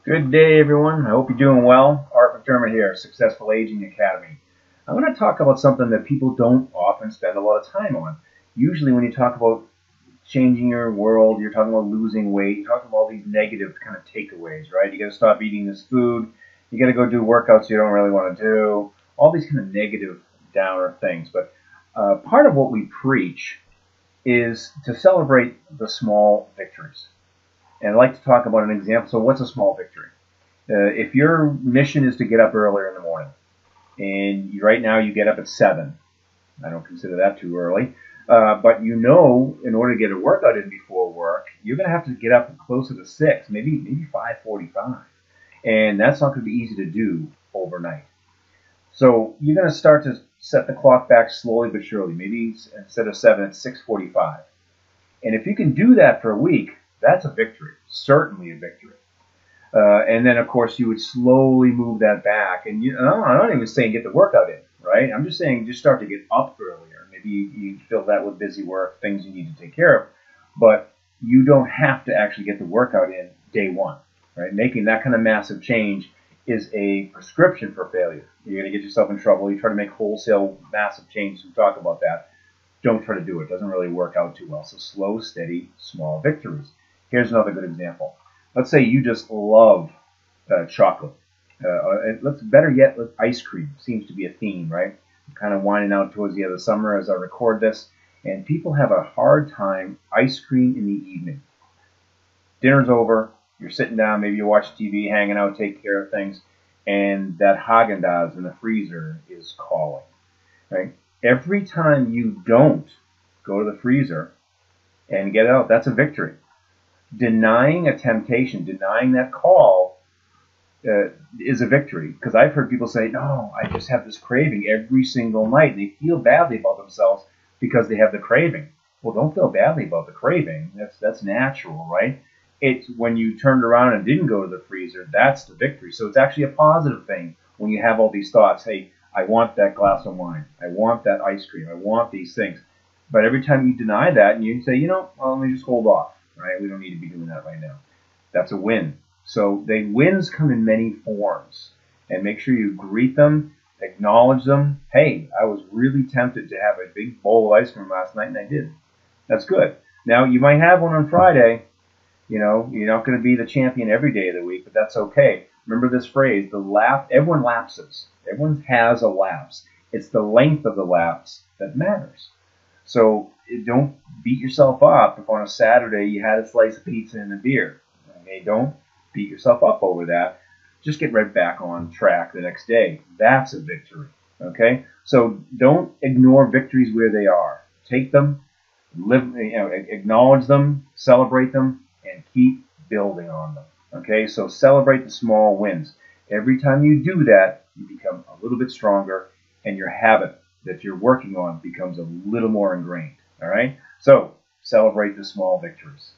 Good day, everyone. I hope you're doing well. Art McDermott here, Successful Aging Academy. I want to talk about something that people don't often spend a lot of time on. Usually when you talk about changing your world, you're talking about losing weight, you're talking about all these negative kind of takeaways, right? You got to stop eating this food, you got to go do workouts you don't really want to do, all these kind of negative downer things. But part of what we preach is to celebrate the small victories. And I'd like to talk about an example. So what's a small victory? If your mission is to get up earlier in the morning, and right now you get up at 7, I don't consider that too early, but you know in order to get a workout in before work, you're going to have to get up closer to 6, maybe 5:45. And that's not going to be easy to do overnight. So you're going to start to set the clock back slowly but surely. Maybe instead of 7, it's 6:45. And if you can do that for a week, that's a victory, certainly a victory. And then, of course, you would slowly move that back. And I'm not even saying get the workout in, right? I'm just saying just start to get up earlier. Maybe you fill that with busy work, things you need to take care of. But you don't have to actually get the workout in day one, right? Making that kind of massive change is a prescription for failure. You're going to get yourself in trouble. You try to make wholesale massive changes. We talk about that. Don't try to do it. It doesn't really work out too well. So slow, steady, small victories. Here's another good example. Let's say you just love chocolate. Better yet, ice cream seems to be a theme, right? I'm kind of winding out towards the end of the summer as I record this, and people have a hard time ice cream in the evening. Dinner's over, you're sitting down, maybe you watch TV, hanging out, take care of things, and that Haagen-Dazs in the freezer is calling, right? Every time you don't go to the freezer and get it out, that's a victory. Denying a temptation, denying that call is a victory. Because I've heard people say, no, I just have this craving every single night. They feel badly about themselves because they have the craving. Well, don't feel badly about the craving. That's natural, right? It's when you turned around and didn't go to the freezer, that's the victory. So it's actually a positive thing when you have all these thoughts. Hey, I want that glass of wine. I want that ice cream. I want these things. But every time you deny that and you say, well, let me just hold off. Right? We don't need to be doing that right now. That's a win. So the wins come in many forms. And make sure you greet them, acknowledge them. Hey, I was really tempted to have a big bowl of ice cream last night, and I did. That's good. Now, you might have one on Friday. You're not going to be the champion every day of the week, but that's okay. Remember this phrase, everyone lapses. Everyone has a lapse. It's the length of the lapse that matters. So don't beat yourself up if on a Saturday you had a slice of pizza and a beer. Okay, don't beat yourself up over that. Just get right back on track the next day. That's a victory. Okay, so don't ignore victories where they are. Take them, acknowledge them, celebrate them, and keep building on them. Okay, so celebrate the small wins. Every time you do that, you become a little bit stronger, and your habit that you're working on becomes a little more ingrained. All right? So celebrate the small victories.